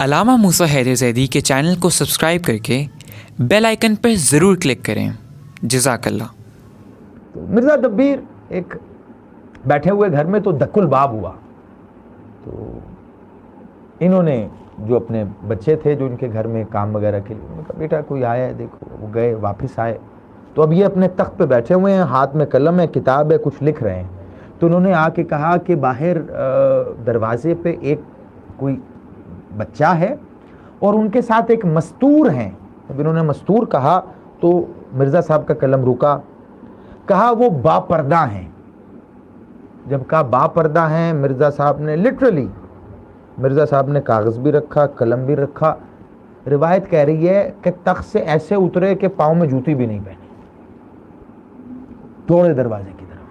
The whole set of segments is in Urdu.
علامہ موسیٰ حیدر زیدی کے چینل کو سبسکرائب کر کے بیل آئیکن پر ضرور کلک کریں. جزاک اللہ. مرزا دبیر ایک بیٹھے ہوئے گھر میں تو دک الباب ہوا. تو انہوں نے جو اپنے بچے تھے جو ان کے گھر میں کام وغیرہ کے لیے، انہوں نے کہا بیٹا کوئی آیا ہے دیکھو. وہ گئے، واپس آئے تو اب یہ اپنے تخت پہ بیٹھے ہوئے ہیں، ہاتھ میں قلم ہے، کتاب ہے، کچھ لکھ رہے ہیں. تو انہوں نے آ کے کہا کہ باہر دروازے پہ ایک کوئی بچہ ہے اور ان کے ساتھ ایک مستور ہیں. جب انہوں نے مستور کہا تو مرزا صاحب کا قلم رکا. کہا وہ با پردہ ہیں. جب کہا با پردہ ہیں، مرزا صاحب نے لٹرلی مرزا صاحب نے کاغذ بھی رکھا، قلم بھی رکھا. روایت کہہ رہی ہے کہ تخت سے ایسے اترے کہ پاؤں میں جوتی بھی نہیں پہنی، دوڑے دروازے کی طرف.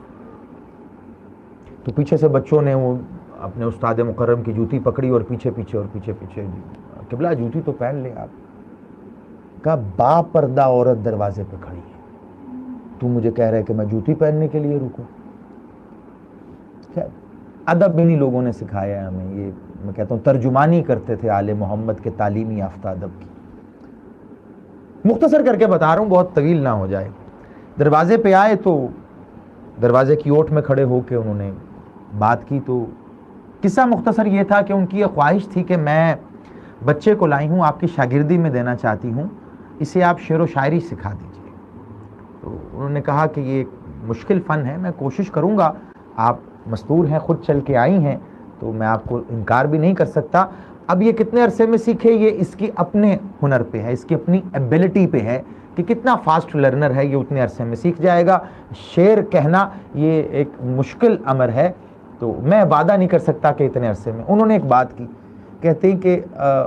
تو پیچھے سے بچوں نے وہ اپنے استاد مکرم کی جوتی پکڑی اور پیچھے قبلہ جوتی تو پہن لے آپ. کہا با پردہ عورت دروازے پہ کھڑی ہے، تو مجھے کہہ رہے کہ میں جوتی پہننے کے لیے رکوں. ادب انہی لوگوں نے سکھایا ہے ہمیں. یہ میں کہتا ہوں ترجمانی کرتے تھے آل محمد کے تعلیمی یافتہ ادب کی. مختصر کر کے بتا رہا ہوں، بہت طویل نہ ہو جائے. دروازے پہ آئے تو دروازے کی اوٹ میں کھڑے ہو کے انہوں نے بات کی. تو قصہ مختصر یہ تھا کہ ان کی یہ خواہش تھی کہ میں بچے کو لائی ہوں، آپ کی شاگردی میں دینا چاہتی ہوں، اسے آپ شعر و شاعری سکھا دیجیے. تو انہوں نے کہا کہ یہ ایک مشکل فن ہے، میں کوشش کروں گا. آپ مستور ہیں، خود چل کے آئی ہیں، تو میں آپ کو انکار بھی نہیں کر سکتا. اب یہ کتنے عرصے میں سیکھے، یہ اس کی اپنے ہنر پہ ہے، اس کی اپنی ایبلٹی پہ ہے کہ کتنا فاسٹ لرنر ہے. یہ اتنے عرصے میں سیکھ جائے گا. شعر کہنا یہ ایک مشکل امر ہے، تو میں وعدہ نہیں کر سکتا کہ اتنے عرصے میں. انہوں نے ایک بات کی، کہتے ہیں کہ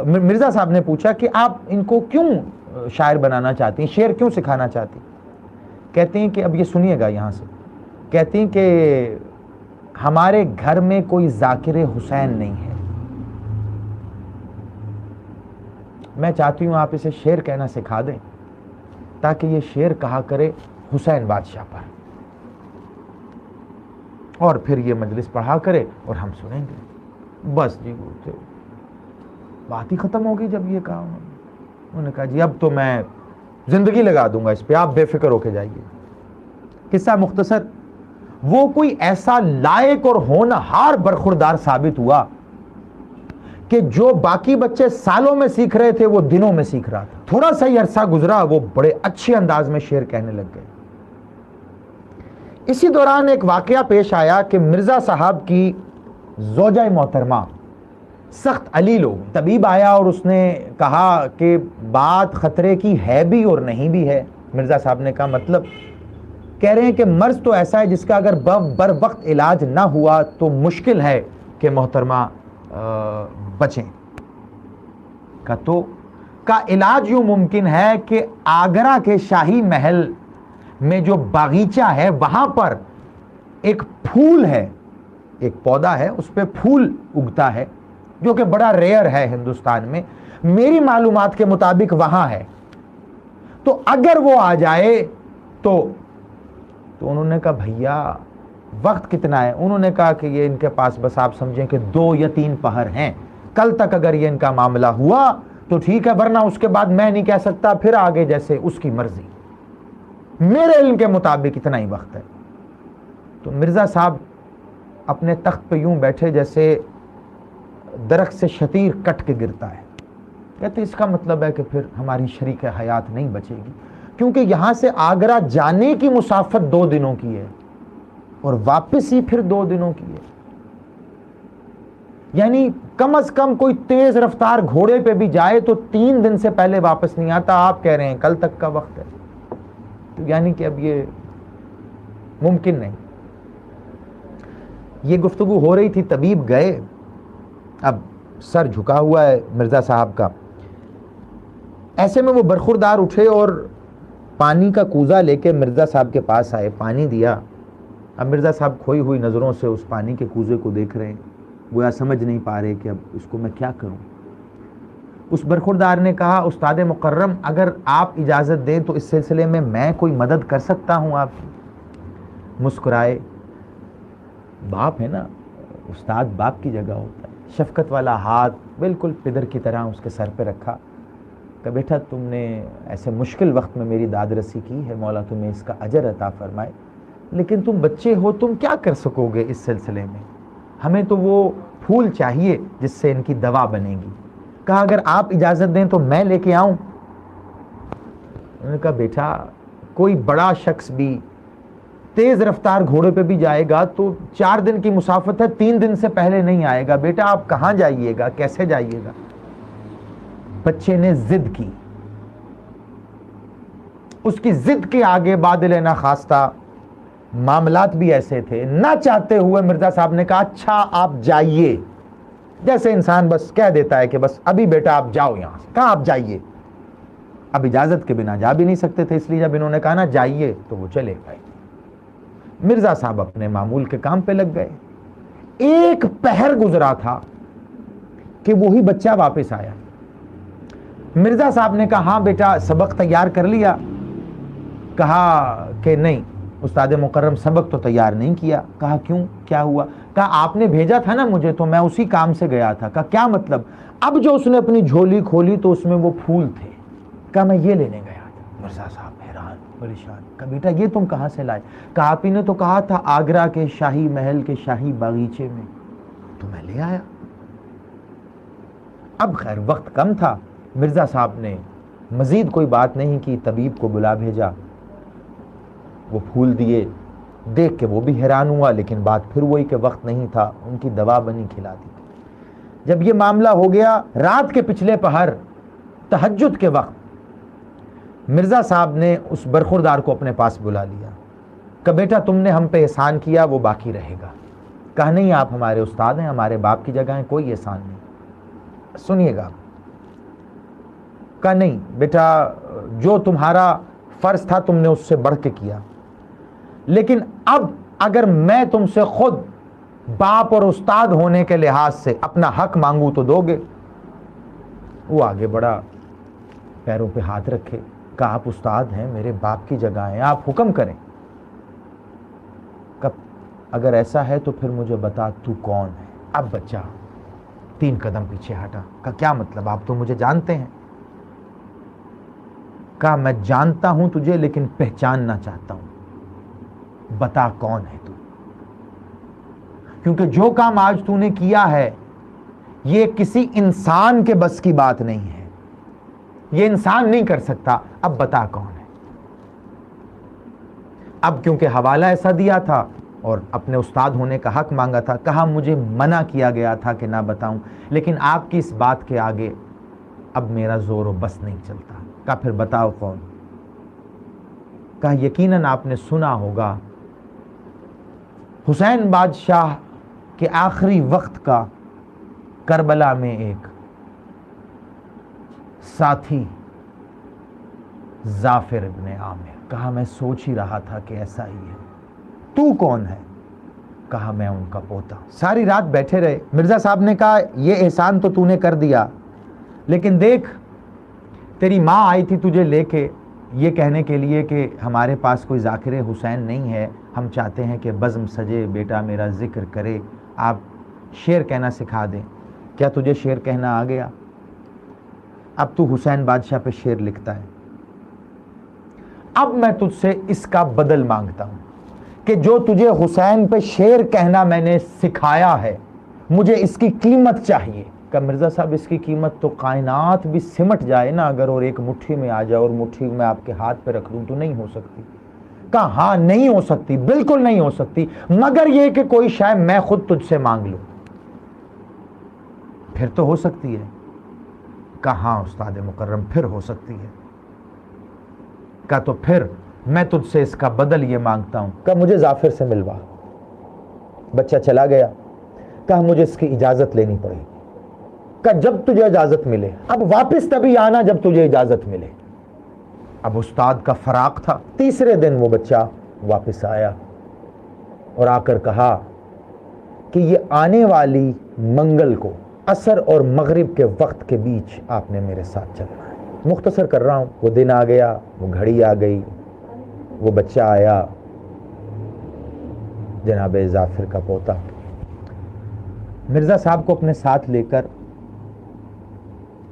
مرزا صاحب نے پوچھا کہ آپ ان کو کیوں شاعر بنانا چاہتی ہیں، شعر کیوں سکھانا چاہتی ہیں. کہتے ہیں کہ اب یہ سنیے گا یہاں سے. کہتے ہیں کہ ہمارے گھر میں کوئی ذاکر حسین نہیں ہے، میں چاہتی ہوں آپ اسے شعر کہنا سکھا دیں تاکہ یہ شعر کہا کرے حسین بادشاہ پر، اور پھر یہ مجلس پڑھا کرے اور ہم سنیں گے. بس جی بات ہی ختم ہوگی. جب یہ کہا انہوں نے کہا جی اب تو میں زندگی لگا دوں گا اس پہ، آپ بے فکر ہو کے جائیے. قصہ مختصر، وہ کوئی ایسا لائق اور ہونہار برخوردار ثابت ہوا کہ جو باقی بچے سالوں میں سیکھ رہے تھے وہ دنوں میں سیکھ رہا تھا. تھوڑا سا ہی عرصہ گزرا، وہ بڑے اچھے انداز میں شعر کہنے لگ گئے. اسی دوران ایک واقعہ پیش آیا کہ مرزا صاحب کی زوجہ محترمہ سخت علیل ہو. طبیب آیا اور اس نے کہا کہ بات خطرے کی ہے بھی اور نہیں بھی ہے. مرزا صاحب نے کہا مطلب؟ کہہ رہے ہیں کہ مرض تو ایسا ہے جس کا اگر بر وقت علاج نہ ہوا تو مشکل ہے کہ محترمہ بچیں. کا علاج یوں ممکن ہے کہ آگرہ کے شاہی محل میں جو باغیچہ ہے وہاں پر ایک پھول ہے، ایک پودا ہے، اس پہ پھول اگتا ہے جو کہ بڑا ریئر ہے ہندوستان میں. میری معلومات کے مطابق وہاں ہے. تو اگر وہ آ جائے تو انہوں نے کہا بھیا وقت کتنا ہے؟ انہوں نے کہا کہ یہ ان کے پاس بس آپ سمجھیں کہ 2 یا 3 پہر ہیں. کل تک اگر یہ ان کا معاملہ ہوا تو ٹھیک ہے، ورنہ اس کے بعد میں نہیں کہہ سکتا، پھر آگے جیسے اس کی مرضی. میرے علم کے مطابق اتنا ہی وقت ہے. تو مرزا صاحب اپنے تخت پہ یوں بیٹھے جیسے درخت سے شتیر کٹ کے گرتا ہے. کہتے اس کا مطلب ہے کہ پھر ہماری شریک حیات نہیں بچے گی، کیونکہ یہاں سے آگرہ جانے کی مسافت 2 دنوں کی ہے اور واپس ہی پھر 2 دنوں کی ہے. یعنی کم از کم کوئی تیز رفتار گھوڑے پہ بھی جائے تو 3 دن سے پہلے واپس نہیں آتا. آپ کہہ رہے ہیں کل تک کا وقت ہے. تو یعنی کہ اب یہ ممکن نہیں. یہ گفتگو ہو رہی تھی، طبیب گئے. اب سر جھکا ہوا ہے مرزا صاحب کا. ایسے میں وہ برخوردار اٹھے اور پانی کا کوزہ لے کے مرزا صاحب کے پاس آئے، پانی دیا. اب مرزا صاحب کھوئی ہوئی نظروں سے اس پانی کے کوزے کو دیکھ رہے ہیں، گویا سمجھ نہیں پا رہے کہ اب اس کو میں کیا کروں. اس برخوردار نے کہا استاد مکرم اگر آپ اجازت دیں تو اس سلسلے میں کوئی مدد کر سکتا ہوں آپ کی. مسکرائے. باپ ہے نا، استاد باپ کی جگہ ہوتا ہے، شفقت والا ہاتھ بالکل پدر کی طرح اس کے سر پہ رکھا کہ بیٹا تم نے ایسے مشکل وقت میں میری داد رسی کی ہے، مولا تمہیں اس کا اجر عطا فرمائے، لیکن تم بچے ہو، تم کیا کر سکو گے اس سلسلے میں؟ ہمیں تو وہ پھول چاہیے جس سے ان کی دوا بنے گی۔ کہا اگر آپ اجازت دیں تو میں لے کے آؤں؟ انہوں نے کہا بیٹا کوئی بڑا شخص بھی تیز رفتار گھوڑے پہ بھی جائے گا تو 4 دن کی مسافت ہے، 3 دن سے پہلے نہیں آئے گا، بیٹا آپ کہاں جائیے گا، کیسے جائیے گا؟ بچے نے ضد کی، اس کی ضد کے آگے بادل ناخواستہ معاملات بھی ایسے تھے، نہ چاہتے ہوئے مرزا صاحب نے کہا اچھا آپ جائیے، جیسے انسان بس کہہ دیتا ہے کہ بس ابھی بیٹا آپ جاؤ یہاں سے، کہا آپ جائیے۔ اب اجازت کے بنا جا بھی نہیں سکتے تھے، اس لیے جب انہوں نے کہا نا جائیے تو وہ چلے گئے۔ مرزا صاحب اپنے معمول کے کام پہ لگ گئے۔ 1 پہر گزرا تھا کہ وہی بچہ واپس آیا۔ مرزا صاحب نے کہا ہاں بیٹا سبق تیار کر لیا؟ کہا کہ نہیں استاد مکرم سبق تو تیار نہیں کیا۔ کہا کیوں، کیا ہوا؟ کہا آپ نے بھیجا تھا نا مجھے تو میں اسی کام سے گیا تھا۔ کہا کیا مطلب؟ اب جو اس نے اپنی جھولی کھولی تو اس میں وہ پھول تھے۔ کہا میں یہ لینے گیا تھا۔ مرزا صاحب حیران پریشان، کہا بیٹا یہ تم کہاں سے لائے؟ کہا آپ ہی نے تو کہا تھا آگرہ کے شاہی محل کے شاہی باغیچے میں، تو میں لے آیا۔ اب خیر وقت کم تھا، مرزا صاحب نے مزید کوئی بات نہیں کی، طبیب کو بلا بھیجا، وہ پھول دیے، دیکھ کے وہ بھی حیران ہوا، لیکن بات پھر وہی کہ وقت نہیں تھا، ان کی دوا بنی، کھلا دی۔ جب یہ معاملہ ہو گیا، رات کے پچھلے پہر تہجد کے وقت مرزا صاحب نے اس برخوردار کو اپنے پاس بلا لیا کہ بیٹا تم نے ہم پہ احسان کیا وہ باقی رہے گا۔ کہا نہیں آپ ہمارے استاد ہیں، ہمارے باپ کی جگہ ہیں، کوئی احسان نہیں، سنیے گا۔ کہا نہیں بیٹا جو تمہارا فرض تھا تم نے اس سے بڑھ کے کیا، لیکن اب اگر میں تم سے خود باپ اور استاد ہونے کے لحاظ سے اپنا حق مانگوں تو دو گے؟ وہ آگے بڑھا، پیروں پہ ہاتھ رکھے، کہا آپ استاد ہیں، میرے باپ کی جگہ ہیں، آپ حکم کریں۔ اگر ایسا ہے تو پھر مجھے بتا تو کون ہے؟ اب بچہ 3 قدم پیچھے ہٹا، کہا کیا مطلب؟ آپ تو مجھے جانتے ہیں۔ کہا میں جانتا ہوں تجھے لیکن پہچاننا چاہتا ہوں، بتا کون ہے تو؟ کیونکہ جو کام آج تو نے کیا ہے یہ کسی انسان کے بس کی بات نہیں ہے، یہ انسان نہیں کر سکتا، اب بتا کون ہے؟ اب کیونکہ حوالہ ایسا دیا تھا اور اپنے استاد ہونے کا حق مانگا تھا، کہا مجھے منع کیا گیا تھا کہ نہ بتاؤں، لیکن آپ کی اس بات کے آگے اب میرا زور و بس نہیں چلتا۔ کہا پھر بتاؤ کون؟ کہا یقیناً آپ نے سنا ہوگا حسین بادشاہ کے آخری وقت کا کربلا میں ایک ساتھی ظافر ابن عامر۔ کہا میں سوچ ہی رہا تھا کہ ایسا ہی ہے، تو کون ہے؟ کہا میں ان کا پوتا۔ ساری رات بیٹھے رہے۔ مرزا صاحب نے کہا یہ احسان تو نے کر دیا، لیکن دیکھ تیری ماں آئی تھی تجھے لے کے یہ کہنے کے لیے کہ ہمارے پاس کوئی ذاکر حسین نہیں ہے، ہم چاہتے ہیں کہ بزم سجے، بیٹا میرا ذکر کرے، آپ شعر کہنا سکھا دیں۔ کیا تجھے شعر کہنا آ گیا؟ اب تو حسین بادشاہ پہ شعر لکھتا ہے۔ اب میں تجھ سے اس کا بدل مانگتا ہوں کہ جو تجھے حسین پہ شعر کہنا میں نے سکھایا ہے، مجھے اس کی قیمت چاہیے۔ کہ مرزا صاحب اس کی قیمت تو کائنات بھی سمٹ جائے نا اگر، اور ایک مٹھی میں آ جائے اور مٹھی میں آپ کے ہاتھ پہ رکھ دوں تو نہیں ہو سکتی۔ کہا ہاں نہیں ہو سکتی، بالکل نہیں ہو سکتی، مگر یہ کہ کوئی شاید میں خود تجھ سے مانگ لوں، پھر تو ہو سکتی ہے۔ کہا ہاں استاد مکرم پھر ہو سکتی ہے۔ کہا تو پھر میں تجھ سے اس کا بدل یہ مانگتا ہوں کہ مجھے ظافر سے ملوا۔ بچہ چلا گیا۔ کہا مجھے اس کی اجازت لینی پڑے گی۔ کہ جب تجھے اجازت ملے، اب واپس تبھی آنا جب تجھے اجازت ملے۔ اب استاد کا فراق تھا۔ 3 دن وہ بچہ واپس آیا اور آ کر کہا کہ یہ آنے والی منگل کو عصر اور مغرب کے وقت کے بیچ آپ نے میرے ساتھ چلنا ہے۔ مختصر کر رہا ہوں، وہ دن آ گیا، وہ گھڑی آ گئی، وہ بچہ آیا، جناب ظافر کا پوتا۔ مرزا صاحب کو اپنے ساتھ لے کر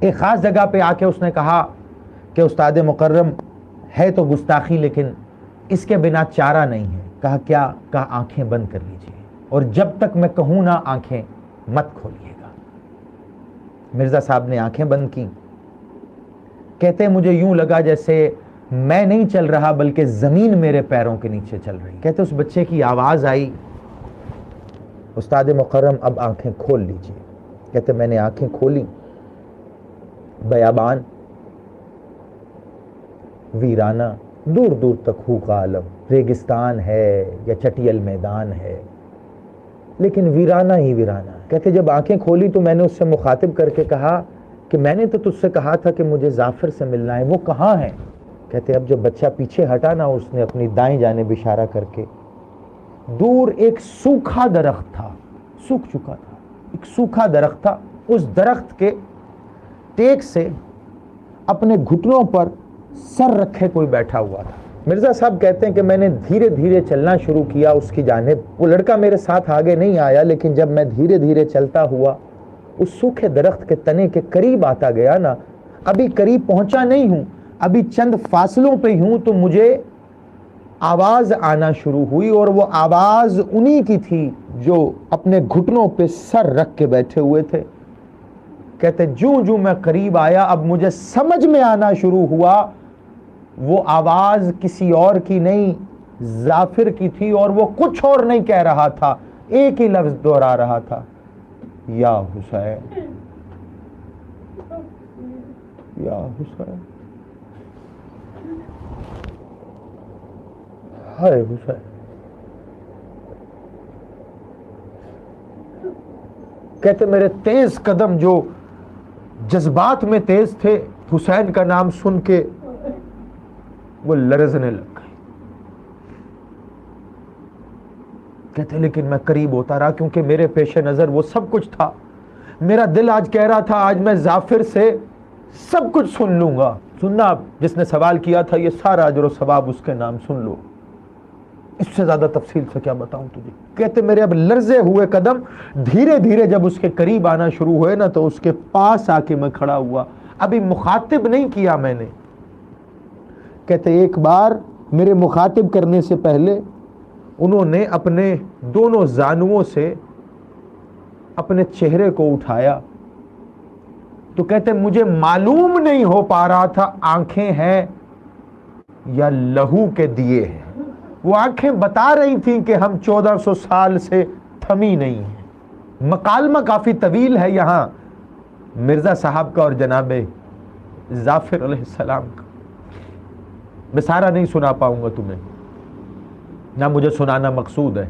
ایک خاص جگہ پہ آ کے اس نے کہا کہ استاد مکرم ہے تو گستاخی لیکن اس کے بنا چارہ نہیں ہے. کہا کیا؟ کہا آنکھیں بند کر لیجئے اور جب تک میں کہوں نا آنکھیں مت کھولیے گا. مرزا صاحب نے آنکھیں بند کی. کہتے مجھے یوں لگا جیسے میں نہیں چل رہا بلکہ زمین میرے پیروں کے نیچے چل رہی. کہتے اس بچے کی آواز آئی استاد مکرم اب آنکھیں کھول لیجئے. کہتے میں نے آنکھیں کھولی. بیابان ویرانہ دور دور تک خوک عالم، ریگستان ہے یا چٹیل میدان ہے لیکن ویرانہ ہی ویرانہ ہے. کہتے جب آنکھیں کھولی تو میں نے اس سے مخاطب کر کے کہا کہ میں نے تو تجھ سے کہا تھا کہ مجھے ظافر سے ملنا ہے، وہ کہاں ہے؟ کہتے اب جب بچہ پیچھے ہٹا نا اس نے اپنی دائیں جانب اشارہ کر کے دور ایک سوکھا درخت تھا، سوکھ چکا تھا، ایک سوکھا درخت تھا. اس درخت کے ٹیک سے اپنے گھٹنوں پر سر رکھے کوئی بیٹھا ہوا تھا. مرزا صاحب کہتے ہیں کہ میں نے دھیرے دھیرے چلنا شروع کیا اس کی جانب. وہ لڑکا میرے ساتھ آگے نہیں آیا لیکن جب میں دھیرے دھیرے چلتا ہوا اس سوکھے درخت کے تنے کے قریب آتا گیا نا، ابھی قریب پہنچا نہیں ہوں، ابھی چند فاصلوں پہ ہوں تو مجھے آواز آنا شروع ہوئی اور وہ آواز انہی کی تھی جو اپنے گھٹنوں پہ سر رکھ کے بیٹھے ہوئے تھے. کہتے جو میں قریب آیا اب مجھے سمجھ میں آنا شروع ہوا وہ آواز کسی اور کی نہیں ظافر کی تھی اور وہ کچھ اور نہیں کہہ رہا تھا، ایک ہی لفظ دہرا رہا تھا، یا حسین یا حسین ہائے حسین. کہتے میرے تیز قدم جو جذبات میں تیز تھے حسین کا نام سن کے وہ لرزنے لگ گئے. کہتے لیکن میں قریب ہوتا رہا کیونکہ میرے پیش نظر وہ سب کچھ تھا. میرا دل آج کہہ رہا تھا آج میں ظافر سے سب کچھ سن لوں گا. سننا جس نے سوال کیا تھا یہ سارا اجر و ثواب اس کے نام سن لو، اس سے زیادہ تفصیل سے کیا بتاؤں تجھے. کہتے میرے اب لرزے ہوئے قدم دھیرے دھیرے جب اس کے قریب آنا شروع ہوئے نا تو اس کے پاس آ کے میں کھڑا ہوا. ابھی مخاطب نہیں کیا میں نے. کہتے ایک بار میرے مخاطب کرنے سے پہلے انہوں نے اپنے دونوں زانوؤں سے اپنے چہرے کو اٹھایا تو کہتے مجھے معلوم نہیں ہو پا رہا تھا آنکھیں ہیں یا لہو کے دیے ہیں. وہ آنکھیں بتا رہی تھیں کہ ہم 1400 سال سے تھمی نہیں ہیں. مکالمہ کافی طویل ہے یہاں مرزا صاحب کا اور جناب ظافر علیہ السلام کا. میں سارا نہیں سنا پاؤں گا تمہیں، نہ مجھے سنانا مقصود ہے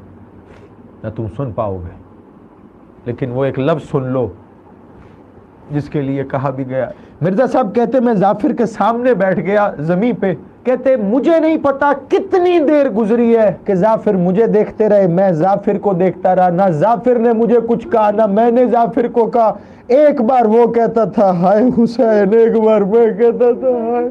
نہ تم سن پاؤ گے، لیکن وہ ایک لفظ سن لو جس کے لیے کہا بھی گیا. مرزا صاحب کہتے میں ظافر کے سامنے بیٹھ گیا زمین پہ. کہتے مجھے نہیں پتا کتنی دیر گزری ہے کہ ظافر مجھے دیکھتے رہے، میں ظافر کو دیکھتا رہا. نہ ظافر نے مجھے کچھ کہا نہ میں نے ظافر کو کہا. ایک بار وہ کہتا تھا ہائے حسین، ایک بار میں کہتا تھا ہائے